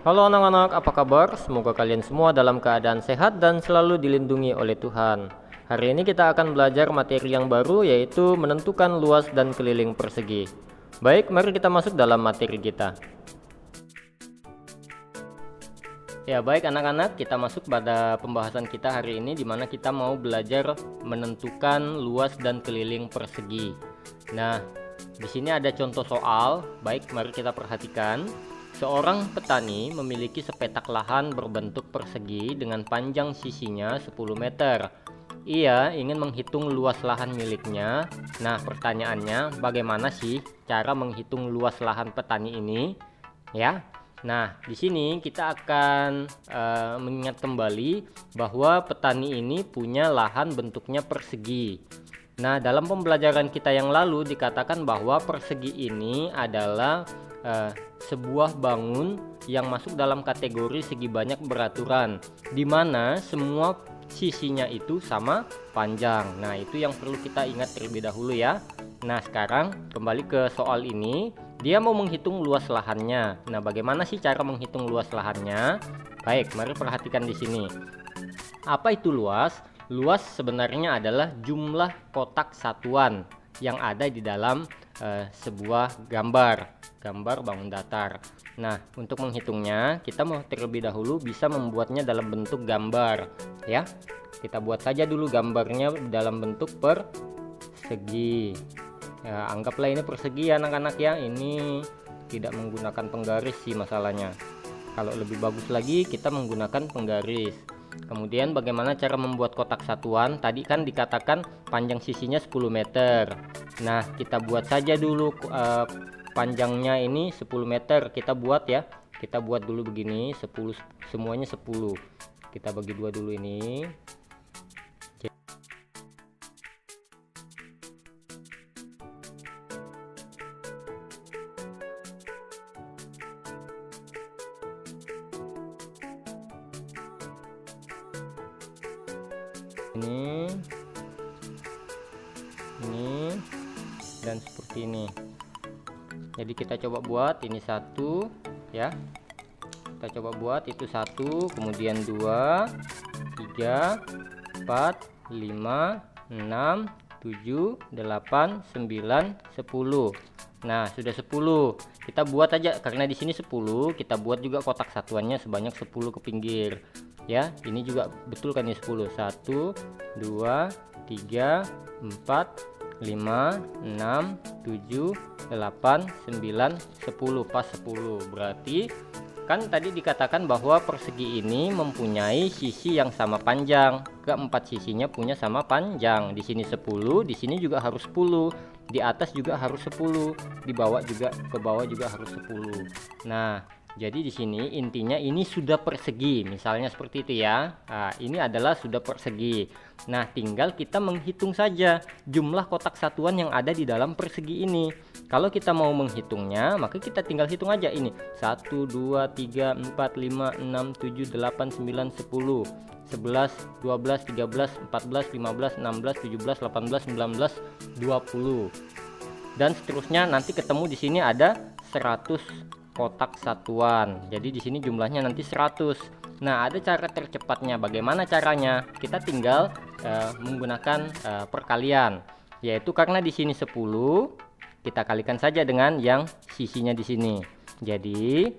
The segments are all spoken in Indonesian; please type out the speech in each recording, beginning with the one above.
Halo anak-anak, apa kabar? Semoga kalian semua dalam keadaan sehat dan selalu dilindungi oleh Tuhan. Hari ini kita akan belajar materi yang baru, yaitu menentukan luas dan keliling persegi. Baik, mari kita masuk dalam materi kita. Ya baik anak-anak, kita masuk pada pembahasan kita hari ini, di mana kita mau belajar menentukan luas dan keliling persegi. Nah, di sini ada contoh soal. Baik, mari kita perhatikan. Seorang petani memiliki sepetak lahan berbentuk persegi dengan panjang sisinya 10 meter. Ia ingin menghitung luas lahan miliknya. Nah, pertanyaannya, bagaimana sih cara menghitung luas lahan petani ini? Ya. Nah, di sini kita akan mengingat kembali bahwa petani ini punya lahan bentuknya persegi. Nah, dalam pembelajaran kita yang lalu dikatakan bahwa persegi ini adalah sebuah bangun yang masuk dalam kategori segi banyak beraturan, di mana semua sisinya itu sama panjang. Nah, itu yang perlu kita ingat terlebih dahulu ya. Nah, sekarang kembali ke soal ini. Dia mau menghitung luas lahannya. Nah, bagaimana sih cara menghitung luas lahannya? Baik, mari perhatikan di sini. Apa itu luas? Luas sebenarnya adalah jumlah kotak satuan yang ada di dalam sebuah gambar bangun datar. Nah, untuk menghitungnya kita mau terlebih dahulu bisa membuatnya dalam bentuk gambar ya. Kita buat saja dulu gambarnya dalam bentuk persegi ya. Anggaplah ini persegi ya anak-anak ya. Ini tidak menggunakan penggaris sih masalahnya. Kalau lebih bagus lagi kita menggunakan penggaris. Kemudian bagaimana cara membuat kotak satuan? Tadi kan dikatakan panjang sisinya 10 meter. Nah, kita buat saja dulu panjangnya ini 10 meter. Kita buat ya. Kita buat dulu begini, 10 semuanya 10. Kita bagi dua dulu ini. Ini dan seperti ini. Jadi kita coba buat ini satu ya. Kita coba buat itu satu, kemudian 2, 3, 4, 5, 6, 7, 8, 9, 10. Nah, sudah 10. Kita buat aja karena di sini 10, kita buat juga kotak satuannya sebanyak 10 ke pinggir. Ya, ini juga betul kan ya 10. 1, 2, 3, 4, 5, 6, 7, 8, 9, 10. Pas 10. Berarti kan tadi dikatakan bahwa persegi ini mempunyai sisi yang sama panjang. Keempat sisinya punya sama panjang. Di sini 10, di sini juga harus 10. Di atas juga harus 10. Di bawah juga, ke bawah juga harus 10. Nah, jadi di sini intinya ini sudah persegi, misalnya seperti itu ya. Nah, ini adalah sudah persegi. Nah, tinggal kita menghitung saja jumlah kotak satuan yang ada di dalam persegi ini. Kalau kita mau menghitungnya, maka kita tinggal hitung aja ini. 1, 2, 3, 4, 5, 6, 7, 8, 9, 10, 11, 12, 13, 14, 15, 16, 17, 18, 19, 20. Dan seterusnya nanti ketemu di sini ada 100 kotak satuan. Jadi di sini jumlahnya nanti 100. Nah, ada cara tercepatnya. Bagaimana caranya? Kita tinggal menggunakan perkalian, yaitu karena di sini 10, kita kalikan saja dengan yang sisinya di sini. Jadi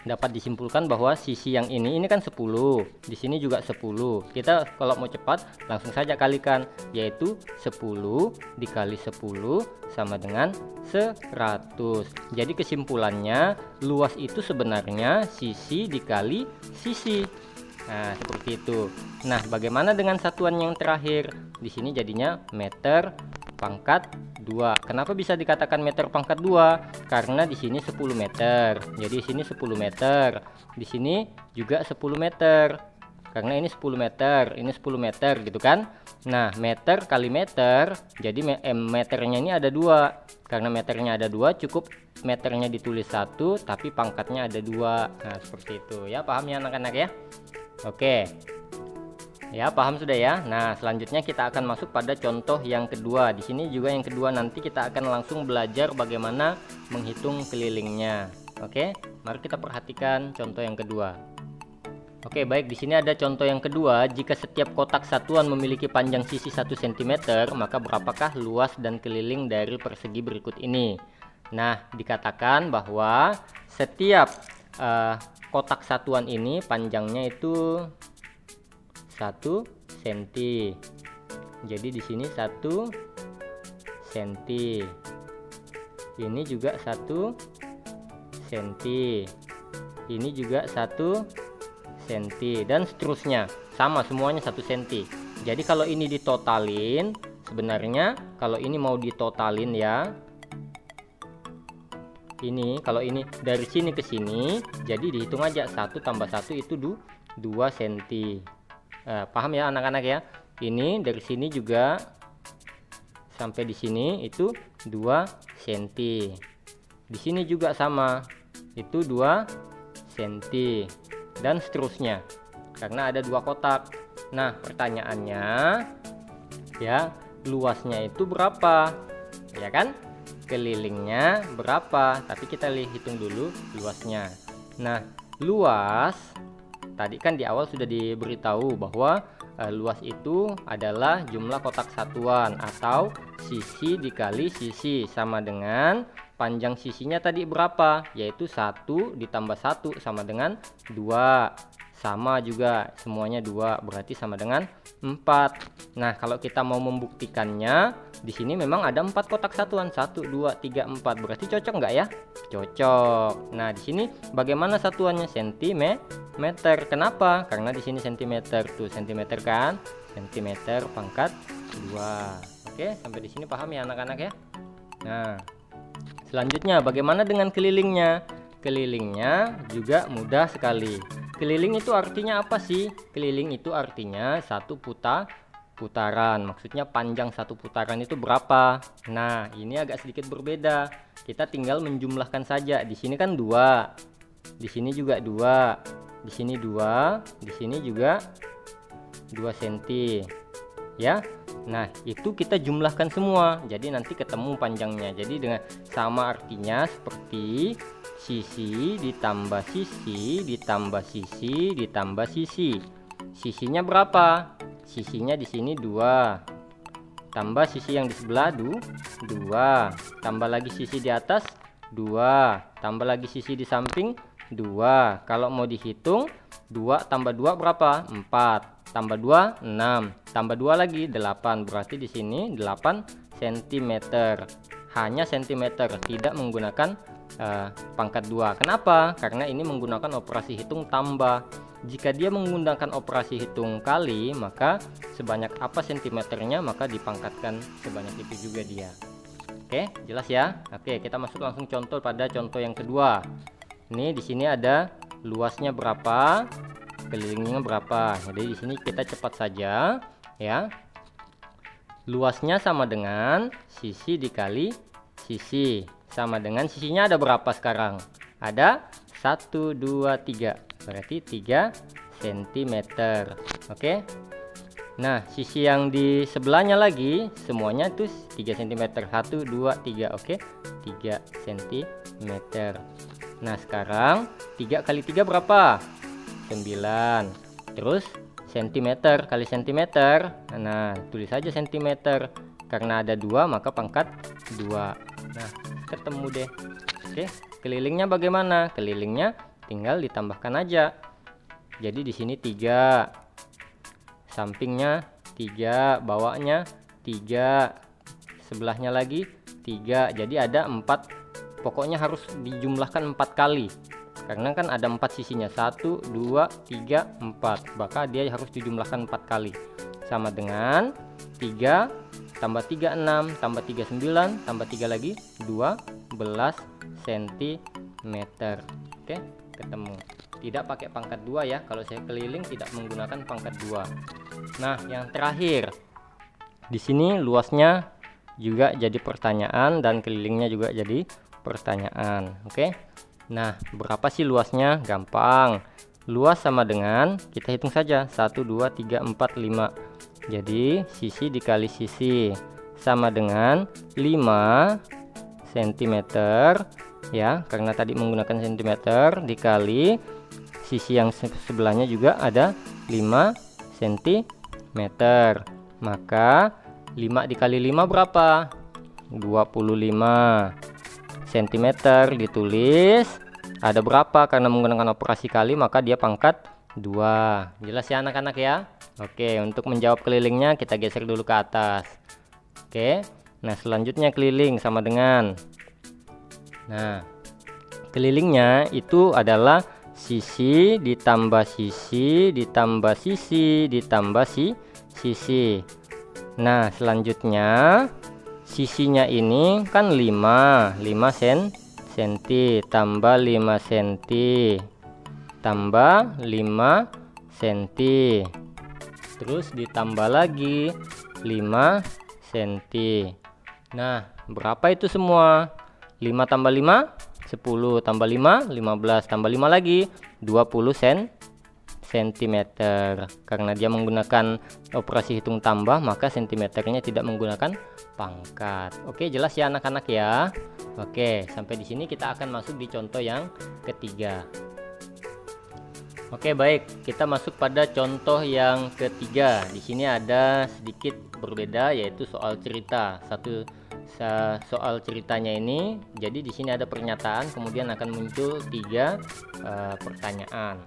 dapat disimpulkan bahwa sisi yang ini kan 10, di sini juga 10. Kita kalau mau cepat langsung saja kalikan, yaitu 10 dikali 10 sama dengan 100. Jadi kesimpulannya luas itu sebenarnya sisi dikali sisi. Nah, seperti itu. Nah, bagaimana dengan satuan yang terakhir? Di sini jadinya meter pangkat 2. Kenapa bisa dikatakan meter pangkat 2? Karena di sini 10 meter. Jadi di sini 10 meter. Di sini juga 10 meter. Karena ini 10 meter, ini 10 meter gitu kan. Nah, meter kali meter, jadi meternya ini ada 2. Karena meternya ada 2, cukup meternya ditulis 1, tapi pangkatnya ada 2. Nah, seperti itu ya. Paham ya anak-anak ya? Oke. Ya, paham sudah ya. Nah, selanjutnya kita akan masuk pada contoh yang kedua. Di sini juga yang kedua nanti kita akan langsung belajar bagaimana menghitung kelilingnya. Oke, mari kita perhatikan contoh yang kedua. Oke, baik, di sini ada contoh yang kedua. Jika setiap kotak satuan memiliki panjang sisi 1 cm, maka berapakah luas dan keliling dari persegi berikut ini? Nah, dikatakan bahwa setiap kotak satuan ini panjangnya itu 1 cm. Jadi di sini 1 cm. Ini juga 1 cm. Ini juga 1 cm dan seterusnya, sama semuanya 1 cm. Jadi kalau ini ditotalin, sebenarnya kalau ini mau ditotalin ya, ini kalau ini dari sini ke sini, jadi dihitung aja 1 tambah 1 itu 2 cm. Paham ya anak-anak ya? Ini dari sini juga sampai di sini itu 2 cm. Di sini juga sama, itu 2 cm. Dan seterusnya, karena ada 2 kotak. Nah, pertanyaannya ya, luasnya itu berapa, ya kan? Kelilingnya berapa, tapi kita hitung dulu luasnya. Nah, luas tadi kan di awal sudah diberitahu bahwa luas itu adalah jumlah kotak satuan atau sisi dikali sisi, sama dengan panjang sisinya tadi berapa, yaitu 1 ditambah 1 sama dengan 2, sama juga semuanya 2, berarti sama dengan 4. Nah, kalau kita mau membuktikannya, di sini memang ada 4 kotak satuan, 1 2 3 4, berarti cocok nggak ya? Cocok. Nah, di sini bagaimana satuannya? Sentimeter. Kenapa? Karena di sini sentimeter, tuh sentimeter kan, sentimeter pangkat 2. Oke, sampai di sini paham ya anak-anak ya? Nah, selanjutnya bagaimana dengan kelilingnya? Kelilingnya juga mudah sekali. Keliling itu artinya apa sih? Keliling itu artinya satu putaran. Maksudnya panjang satu putaran itu berapa? Nah, ini agak sedikit berbeda. Kita tinggal menjumlahkan saja. Di sini kan 2. Di sini juga 2. Di sini 2. Di sini juga 2 cm. Ya. Nah, itu kita jumlahkan semua, jadi nanti ketemu panjangnya. Jadi dengan sama, artinya seperti sisi ditambah sisi ditambah sisi ditambah sisi. Sisinya berapa? Sisinya di sini 2, tambah sisi yang di sebelah 2, tambah lagi sisi di atas 2, tambah lagi sisi di samping 2. Kalau mau dihitung, 2 tambah 2 berapa? 4. Tambah 2 6, tambah 2 lagi 8, berarti di sini 8 cm. Hanya cm, tidak menggunakan pangkat 2. Kenapa? Karena ini menggunakan operasi hitung tambah. Jika dia menggunakan operasi hitung kali, maka sebanyak apa sentimeternya maka dipangkatkan sebanyak itu juga dia. Oke, jelas ya? Oke, kita masuk langsung contoh pada contoh yang kedua. Ini di sini ada luasnya berapa, kelilingnya berapa. Jadi di sini kita cepat saja ya. Luasnya sama dengan sisi dikali sisi, sama dengan sisinya ada berapa sekarang? Ada 1 2 3, berarti 3 cm. Oke. Nah, sisi yang di sebelahnya lagi semuanya itu 3 cm. 1 2 3. Oke, 3 cm. Nah, sekarang 3 kali 3 berapa? 9. Terus cm kali cm. Nah, tulis saja cm. Karena ada 2 maka pangkat 2. Nah, ketemu deh. Oke, kelilingnya bagaimana? Kelilingnya tinggal ditambahkan aja. Jadi di sini 3, sampingnya 3, bawahnya 3, sebelahnya lagi 3. Jadi ada 4. Pokoknya harus dijumlahkan 4 kali. Karena kan ada 4 sisinya, 1 2 3 4, maka dia harus dijumlahkan 4 kali. Sama dengan 3 tambah 3 6, tambah 3 9, tambah 3 lagi 12 cm. Oke, ketemu. Tidak pakai pangkat 2 ya. Kalau saya keliling tidak menggunakan pangkat 2. Nah, yang terakhir, di sini luasnya juga jadi pertanyaan dan kelilingnya juga jadi pertanyaan. Oke. Nah, berapa sih luasnya? Gampang. Luas sama dengan, kita hitung saja, 1 2 3 4 5. Jadi sisi dikali sisi sama dengan 5 cm ya, karena tadi menggunakan sentimeter dikali sisi yang sebelahnya juga ada 5 cm, maka 5 dikali 5 berapa? 25 cm. Ditulis ada berapa, karena menggunakan operasi kali maka dia pangkat 2. Jelas ya anak-anak ya? Oke, untuk menjawab kelilingnya kita geser dulu ke atas. Oke, nah selanjutnya keliling sama dengan, nah kelilingnya itu adalah sisi ditambah sisi ditambah sisi ditambah sisi. Nah selanjutnya sisinya ini kan 5 cm tambah 5 cm tambah 5 cm, terus ditambah lagi 5 cm. Nah berapa itu semua? 5 tambah 5 10 tambah 5 15 tambah 5 lagi 20 cm. Karena dia menggunakan operasi hitung tambah maka sentimeternya tidak menggunakan pangkat. Oke, jelas ya anak-anak ya. Oke, sampai di sini kita akan masuk di contoh yang ketiga. Oke, baik, kita masuk pada contoh yang ketiga. Di sini ada sedikit berbeda, yaitu soal cerita. Soal ceritanya ini, jadi di sini ada pernyataan, kemudian akan muncul 3 pertanyaan.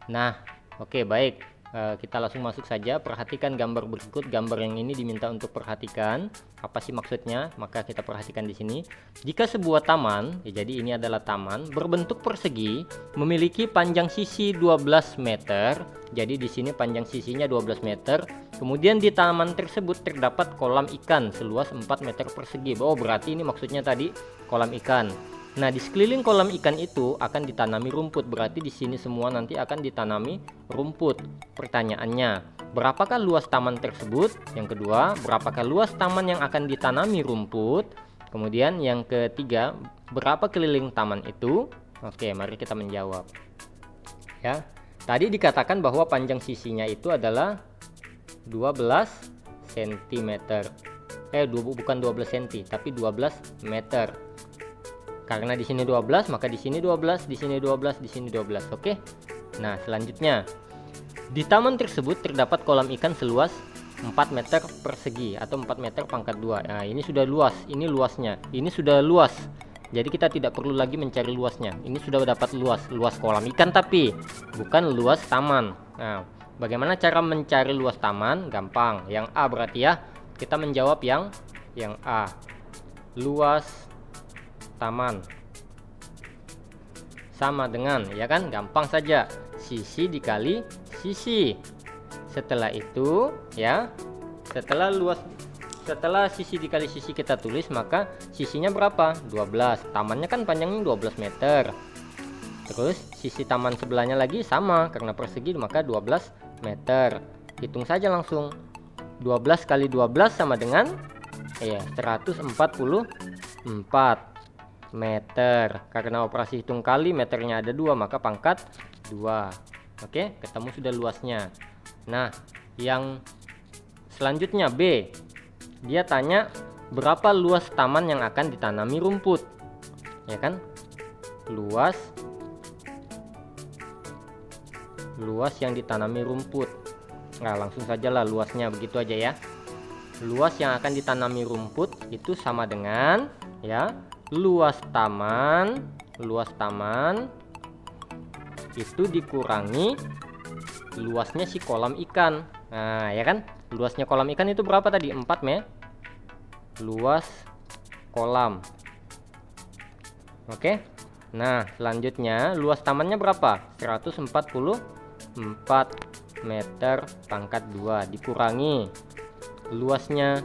Nah, oke, baik, kita langsung masuk saja. Perhatikan gambar berikut. Gambar yang ini diminta untuk perhatikan. Apa sih maksudnya? Maka kita perhatikan di sini. Jika sebuah taman, ya, jadi ini adalah taman berbentuk persegi, memiliki panjang sisi 12 meter. Jadi di sini panjang sisinya 12 meter. Kemudian di taman tersebut terdapat kolam ikan seluas 4 meter persegi. Oh, berarti ini maksudnya tadi kolam ikan. Nah, di sekeliling kolam ikan itu akan ditanami rumput. Berarti di sini semua nanti akan ditanami rumput. Pertanyaannya, berapakah luas taman tersebut? Yang kedua, berapakah luas taman yang akan ditanami rumput? Kemudian yang ketiga, berapa keliling taman itu? Oke, mari kita menjawab. Ya. Tadi dikatakan bahwa panjang sisinya itu adalah 12 cm. Bukan 12 cm, tapi 12 meter. Karena di sini 12, maka di sini 12, di sini 12, di sini 12. Oke. Nah, selanjutnya di taman tersebut terdapat kolam ikan seluas 4 meter persegi atau 4 meter pangkat 2. Nah, ini sudah luas, ini luasnya. Ini sudah luas. Jadi kita tidak perlu lagi mencari luasnya. Ini sudah dapat luas kolam ikan, tapi bukan luas taman. Nah, bagaimana cara mencari luas taman? Gampang. Yang A berarti ya. Kita menjawab yang A. Luas taman sama dengan, ya kan, gampang saja, sisi dikali sisi. Setelah itu ya, setelah sisi dikali sisi kita tulis, maka sisinya berapa? 12. Tamannya kan panjangnya 12 meter. Terus sisi taman sebelahnya lagi sama, karena persegi maka 12 meter. Hitung saja langsung. 12 kali 12 sama dengan 144 meter. Karena operasi hitung kali, meternya ada 2, maka pangkat 2. Oke, ketemu sudah luasnya. Nah, yang selanjutnya B, dia tanya berapa luas taman yang akan ditanami rumput, ya kan? Luas yang ditanami rumput. Nah, langsung sajalah luasnya begitu aja ya. Luas yang akan ditanami rumput itu sama dengan, ya, luas taman itu dikurangi luasnya si kolam ikan. Nah, ya kan, luasnya kolam ikan itu berapa tadi? 4 luas kolam. Oke. Nah, selanjutnya luas tamannya berapa? 144 meter pangkat 2 dikurangi luasnya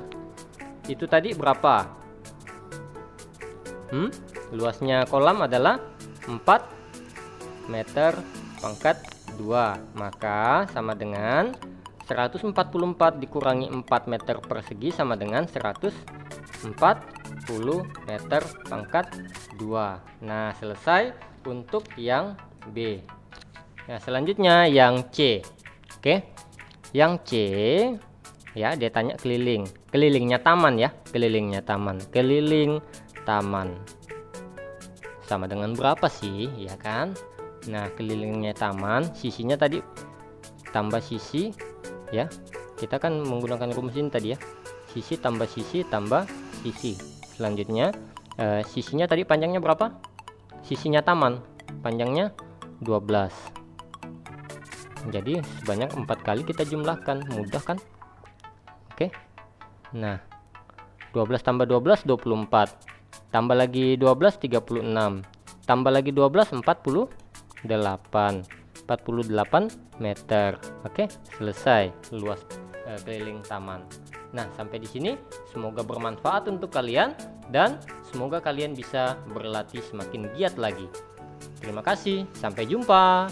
itu tadi berapa? Luasnya kolam adalah 4 meter pangkat 2, maka sama dengan 144 dikurangi 4 meter persegi sama dengan 140 meter pangkat 2. Nah, selesai untuk yang B. Nah, selanjutnya yang C. Oke, yang C, ya, dia tanya kelilingnya taman ya, keliling taman. sama dengan berapa sih, ya kan? Nah, kelilingnya taman, sisinya tadi tambah sisi, ya. Kita kan menggunakan rumus ini tadi ya. Sisi tambah sisi tambah sisi. Selanjutnya, sisinya tadi panjangnya berapa? Sisinya taman, panjangnya 12. Jadi sebanyak 4 kali kita jumlahkan, mudah kan? Oke. Nah, 12 tambah 12 24. Tambah lagi 12 36. Tambah lagi 12 48. 48 meter. Oke, selesai luas keliling taman. Nah, sampai di sini semoga bermanfaat untuk kalian dan semoga kalian bisa berlatih semakin giat lagi. Terima kasih, sampai jumpa.